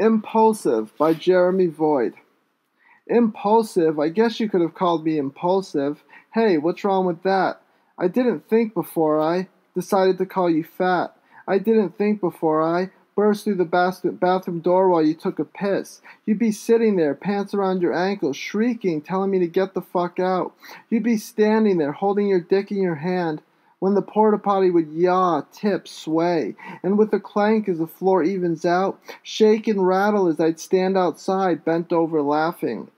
Impulsive by Jeremy Void. Impulsive? I guess you could have called me impulsive. Hey, what's wrong with that? I didn't think before I decided to call you fat. I didn't think before I burst through the bathroom door while you took a piss. You'd be sitting there, pants around your ankles, shrieking, telling me to get the fuck out. You'd be standing there, holding your dick in your hand, when the porta potty would yaw, tip, sway, and with a clank as the floor evens out, shake and rattle as I'd stand outside, bent over laughing.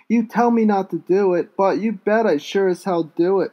You tell me not to do it, but you bet I sure as hell do it.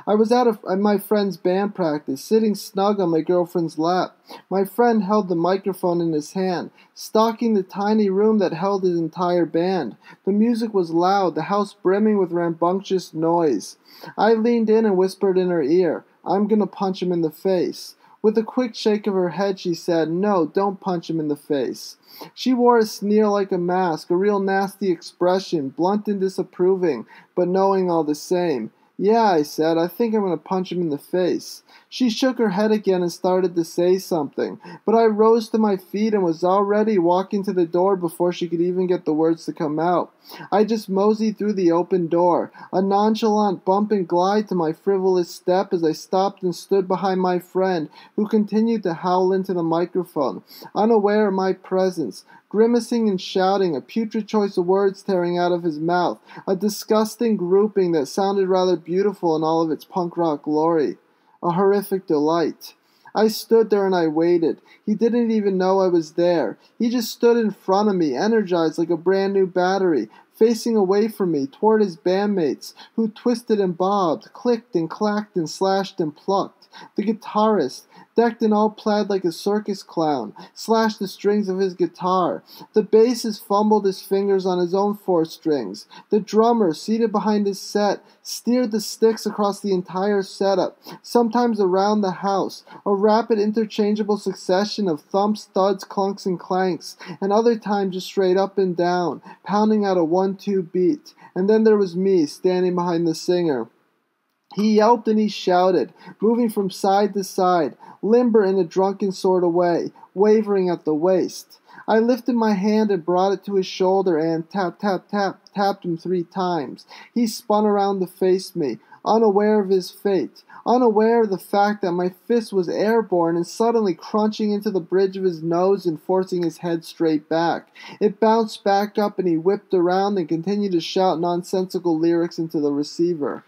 I was at my friend's band practice, sitting snug on my girlfriend's lap. My friend held the microphone in his hand, stalking the tiny room that held his entire band. The music was loud, the house brimming with rambunctious noise. I leaned in and whispered in her ear, "I'm gonna punch him in the face." With a quick shake of her head, she said, "No, don't punch him in the face." She wore a sneer like a mask, a real nasty expression, blunt and disapproving, but knowing all the same. "Yeah," I said, "I think I'm going to punch him in the face." She shook her head again and started to say something, but I rose to my feet and was already walking to the door before she could even get the words to come out. I just moseyed through the open door, a nonchalant bump and glide to my frivolous step as I stopped and stood behind my friend, who continued to howl into the microphone, unaware of my presence, grimacing and shouting, a putrid choice of words tearing out of his mouth, a disgusting grouping that sounded rather beautiful in all of its punk rock glory. A horrific delight. I stood there and I waited. He didn't even know I was there. He just stood in front of me, energized like a brand new battery, facing away from me, toward his bandmates, who twisted and bobbed, clicked and clacked and slashed and plucked. The guitarist, decked in all plaid like a circus clown, slashed the strings of his guitar. The bassist fumbled his fingers on his own four strings. The drummer, seated behind his set, steered the sticks across the entire setup, sometimes around the house, a rapid interchangeable succession of thumps, thuds, clunks, and clanks, and other times just straight up and down, pounding out a 1-2 beat. And then there was me, standing behind the singer. He yelped and he shouted, moving from side to side, limber in a drunken sort of way, wavering at the waist. I lifted my hand and brought it to his shoulder and tap, tap, tap, tapped him 3 times. He spun around to face me, unaware of his fate, unaware of the fact that my fist was airborne and suddenly crunching into the bridge of his nose and forcing his head straight back. It bounced back up and he whipped around and continued to shout nonsensical lyrics into the receiver.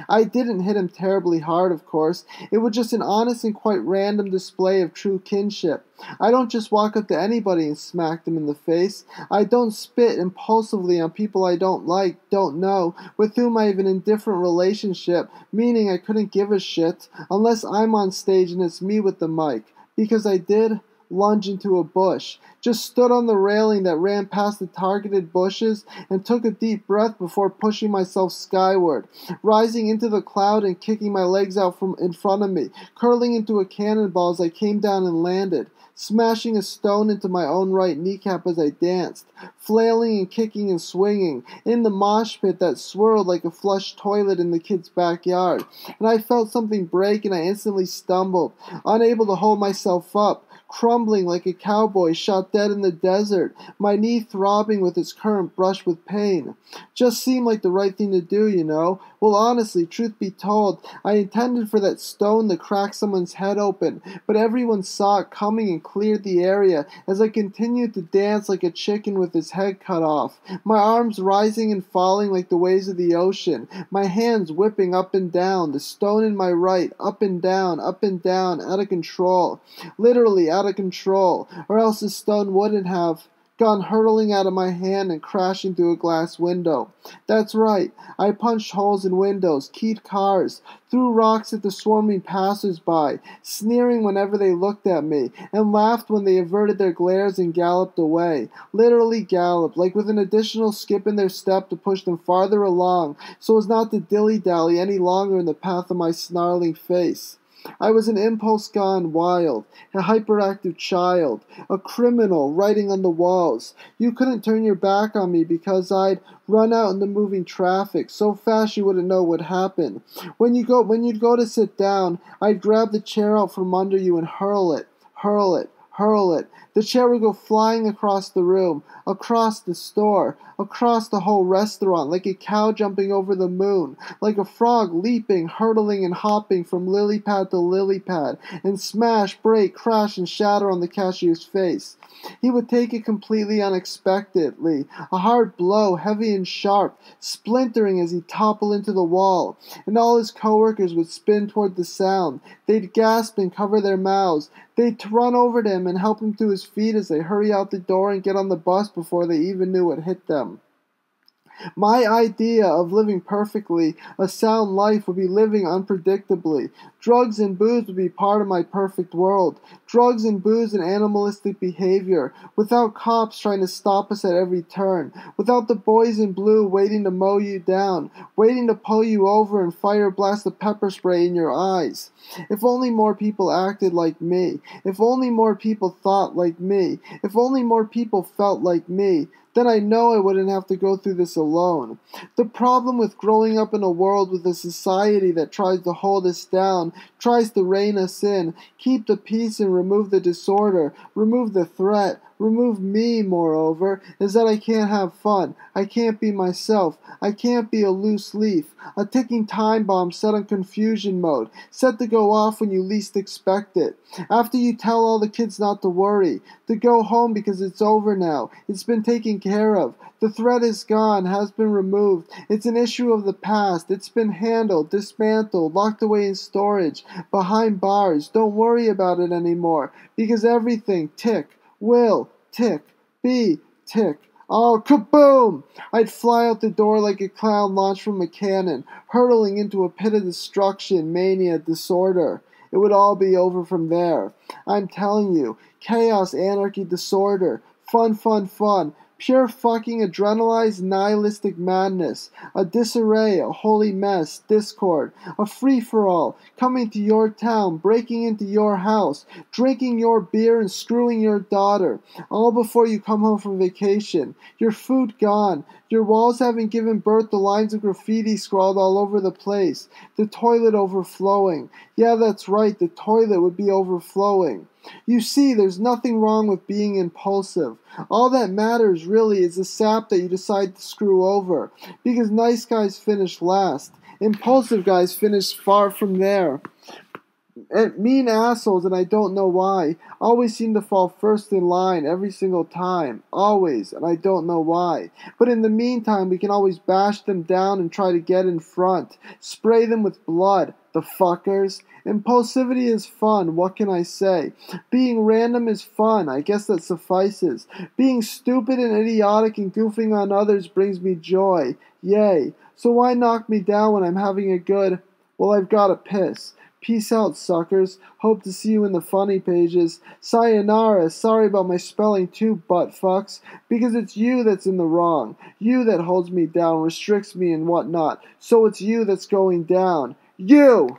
I didn't hit him terribly hard, of course. It was just an honest and quite random display of true kinship. I don't just walk up to anybody and smack them in the face. I don't spit impulsively on people I don't like, don't know, with whom I have an indifferent relationship, meaning I couldn't give a shit, unless I'm on stage and it's me with the mic. Because I did lunge into a bush, just stood on the railing that ran past the targeted bushes and took a deep breath before pushing myself skyward, rising into the cloud and kicking my legs out from in front of me, curling into a cannonball as I came down and landed, smashing a stone into my own right kneecap as I danced, flailing and kicking and swinging, in the mosh pit that swirled like a flush toilet in the kid's backyard. And I felt something break and I instantly stumbled, unable to hold myself up, crumbling like a cowboy shot dead in the desert, my knee throbbing with its current brush with pain. Just seemed like the right thing to do, you know. Well, honestly, truth be told, I intended for that stone to crack someone's head open, but everyone saw it coming and cleared the area as I continued to dance like a chicken with its head cut off, my arms rising and falling like the waves of the ocean, my hands whipping up and down, the stone in my right, up and down, out of control, literally out of control, or else the stone wouldn't have gone hurtling out of my hand and crashing through a glass window. That's right, I punched holes in windows, keyed cars, threw rocks at the swarming passers-by, sneering whenever they looked at me, and laughed when they averted their glares and galloped away. Literally galloped, like with an additional skip in their step to push them farther along, so as not to dilly-dally any longer in the path of my snarling face. I was an impulse gone wild, a hyperactive child, a criminal writing on the walls. You couldn't turn your back on me because I'd run out in the moving traffic so fast you wouldn't know what happened. When you'd go to sit down, I'd grab the chair out from under you and hurl it, hurl it. The chair would go flying across the room, across the store, across the whole restaurant, like a cow jumping over the moon, like a frog leaping, hurtling, and hopping from lily pad to lily pad, and smash, break, crash, and shatter on the cashier's face. He would take it completely unexpectedly, a hard blow, heavy and sharp, splintering as he toppled into the wall, and all his coworkers would spin toward the sound. They'd gasp and cover their mouths. They'd run over to him and help him to his feet as they hurry out the door and get on the bus before they even knew what hit them. My idea of living perfectly, a sound life, would be living unpredictably. Drugs and booze would be part of my perfect world. Drugs and booze and animalistic behavior, without cops trying to stop us at every turn, without the boys in blue waiting to mow you down, waiting to pull you over and fire blast the pepper spray in your eyes. If only more people acted like me, if only more people thought like me, if only more people felt like me, then I know I wouldn't have to go through this alone. The problem with growing up in a world with a society that tries to hold us down, tries to rein us in, keep the peace and remove the disorder, remove the threat, remove me, moreover, is that I can't have fun. I can't be myself. I can't be a loose leaf, a ticking time bomb set on confusion mode, set to go off when you least expect it. After you tell all the kids not to worry, to go home because it's over now, it's been taken care of. The threat is gone, has been removed. It's an issue of the past. It's been handled, dismantled, locked away in storage, behind bars. Don't worry about it anymore, because everything, tick, will, tick, be, tick. Oh, kaboom! I'd fly out the door like a clown launched from a cannon, hurtling into a pit of destruction, mania, disorder. It would all be over from there. I'm telling you, chaos, anarchy, disorder, fun, fun, fun. Pure fucking adrenalized nihilistic madness, a disarray, a holy mess, discord, a free-for-all, coming to your town, breaking into your house, drinking your beer and screwing your daughter, all before you come home from vacation, your food gone, your walls haven't given birth to lines of graffiti scrawled all over the place, the toilet overflowing. Yeah, that's right, the toilet would be overflowing. You see, there's nothing wrong with being impulsive. All that matters, really, is the sap that you decide to screw over. Because nice guys finish last. Impulsive guys finish far from there. And mean assholes, and I don't know why, always seem to fall first in line every single time. Always, and I don't know why. But in the meantime, we can always bash them down and try to get in front. Spray them with blood, the fuckers. Impulsivity is fun, what can I say? Being random is fun, I guess that suffices. Being stupid and idiotic and goofing on others brings me joy. Yay. So why knock me down when I'm having a good... Well, I've gotta piss. Peace out, suckers. Hope to see you in the funny pages. Sayonara. Sorry about my spelling too, butt fucks. Because it's you that's in the wrong. You that holds me down, restricts me and whatnot. So it's you that's going down. You!